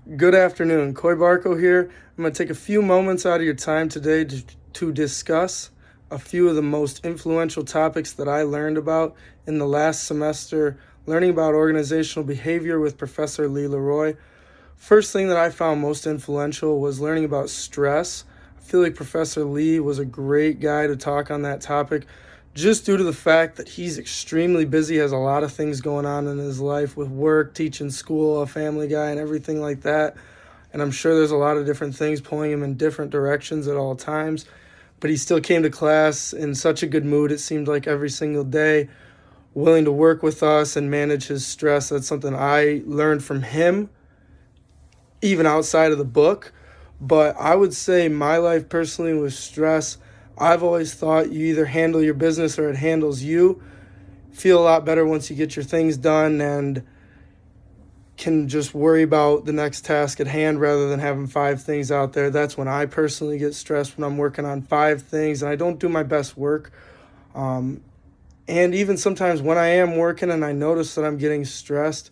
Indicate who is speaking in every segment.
Speaker 1: Good afternoon. Coy Barco here. I'm going to take a few moments out of your time today to discuss a few of the most influential topics that I learned about in the last semester, learning about organizational behavior with Professor Lee Leroy. First thing that I found most influential was learning about stress. I feel like Professor Lee was a great guy to talk on that topic just due to the fact that he's extremely busy, has a lot of things going on in his life with work, teaching school, a family guy, and everything like that. And I'm sure there's a lot of different things pulling him in different directions at all times. But he still came to class in such a good mood, it seemed like every single day, willing to work with us and manage his stress. That's something I learned from him, even outside of the book. But I would say my life personally with stress, I've always thought you either handle your business or it handles you. Feel a lot better once you get your things done and can just worry about the next task at hand rather than having five things out there. That's when I personally get stressed, when I'm working on five things and I don't do my best work. And even sometimes when I am working and I notice that I'm getting stressed,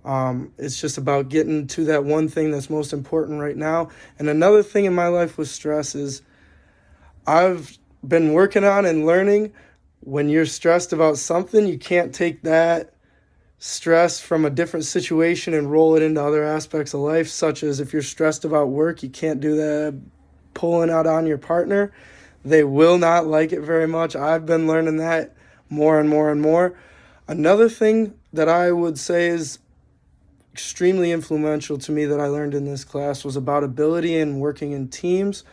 Speaker 1: it's just about getting to that one thing that's most important right now. And another thing in my life with stress is I've been working on and learning when you're stressed about something, you can't take that stress from a different situation and roll it into other aspects of life, such as if you're stressed about work, you can't do that pulling out on your partner. They will not like it very much. I've been learning that more and more and more. Another thing that I would say is extremely influential to me that I learned in this class was about ability and working in teams.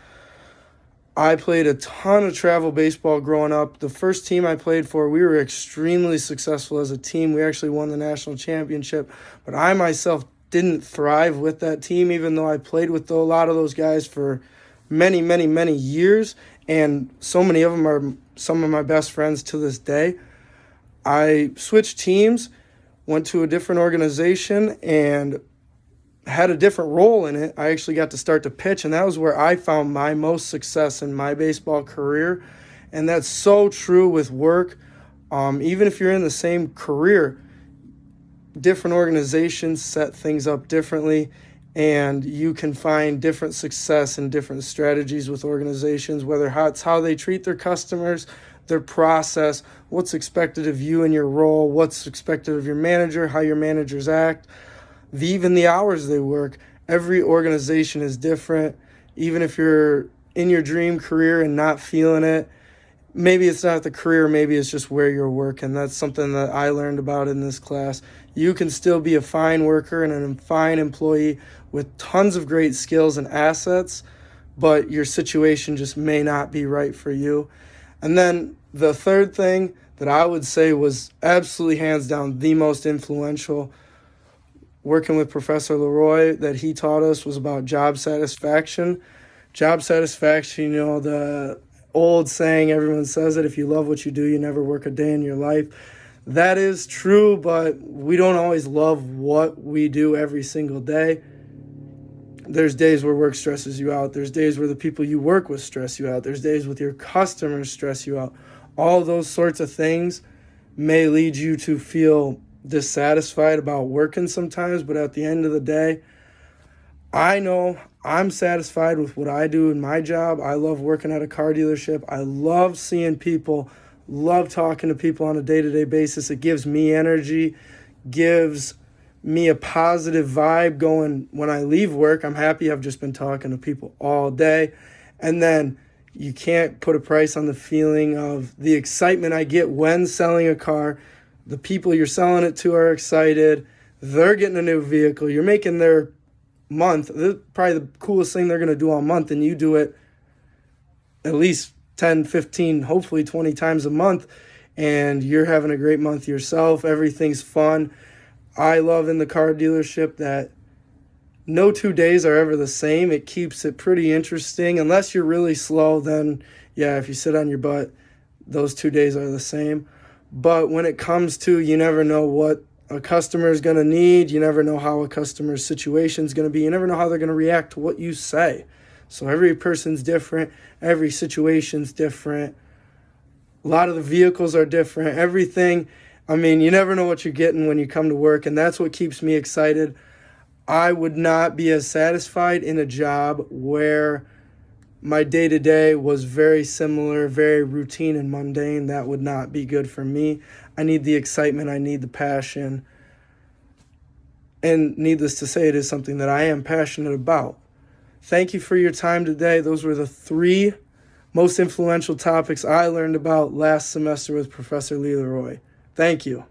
Speaker 1: I played a ton of travel baseball growing up. The first team I played for, we were extremely successful as a team. We actually won the national championship, but I myself didn't thrive with that team, even though I played with a lot of those guys for many, many, many years, and so many of them are some of my best friends to this day. I switched teams, went to a different organization, and had a different role in it. I actually got to start to pitch, and that was where I found my most success in my baseball career. And that's so true with work. Even if you're in the same career, different organizations set things up differently, and you can find different success and different strategies with organizations, whether it's how they treat their customers, their process, what's expected of you in your role, what's expected of your manager, how your managers act, even the hours they work. Every organization is different. Even if you're in your dream career and not feeling it, maybe it's not the career, maybe it's just where you're working. That's something that I learned about in this class. You can still be a fine worker and a fine employee with tons of great skills and assets, but your situation just may not be right for you. And then the third thing that I would say was absolutely hands down the most influential working with Professor Leroy that he taught us was about job satisfaction. Job satisfaction, the old saying, everyone says it, if you love what you do, you never work a day in your life. That is true, but we don't always love what we do every single day. There's days where work stresses you out. There's days where the people you work with stress you out. There's days with your customers stress you out. All those sorts of things may lead you to feel dissatisfied about working sometimes, but at the end of the day, I know I'm satisfied with what I do in my job. I love working at a car dealership. I love seeing people, love talking to people on a day-to-day basis. It gives me energy, gives me a positive vibe going when I leave work. I'm happy I've just been talking to people all day. And then you can't put a price on the feeling of the excitement I get when selling a car. The people you're selling it to are excited. They're getting a new vehicle. You're making their month. This is probably the coolest thing they're going to do all month, and you do it at least 10, 15, hopefully 20 times a month, and you're having a great month yourself. Everything's fun. I love in the car dealership that no 2 days are ever the same. It keeps it pretty interesting. Unless you're really slow, then, yeah, if you sit on your butt, those 2 days are the same. But when it comes to, you never know what a customer is going to need. You never know how a customer's situation is going to be. You never know how they're going to react to what you say. So every person's different. Every situation's different. A lot of the vehicles are different. Everything. I mean, you never know what you're getting when you come to work, and that's what keeps me excited. I would not be as satisfied in a job where my day-to-day was very similar, very routine and mundane. That would not be good for me. I need the excitement. I need the passion. And needless to say, it is something that I am passionate about. Thank you for your time today. Those were the 3 most influential topics I learned about last semester with Professor Lee Leroy. Thank you.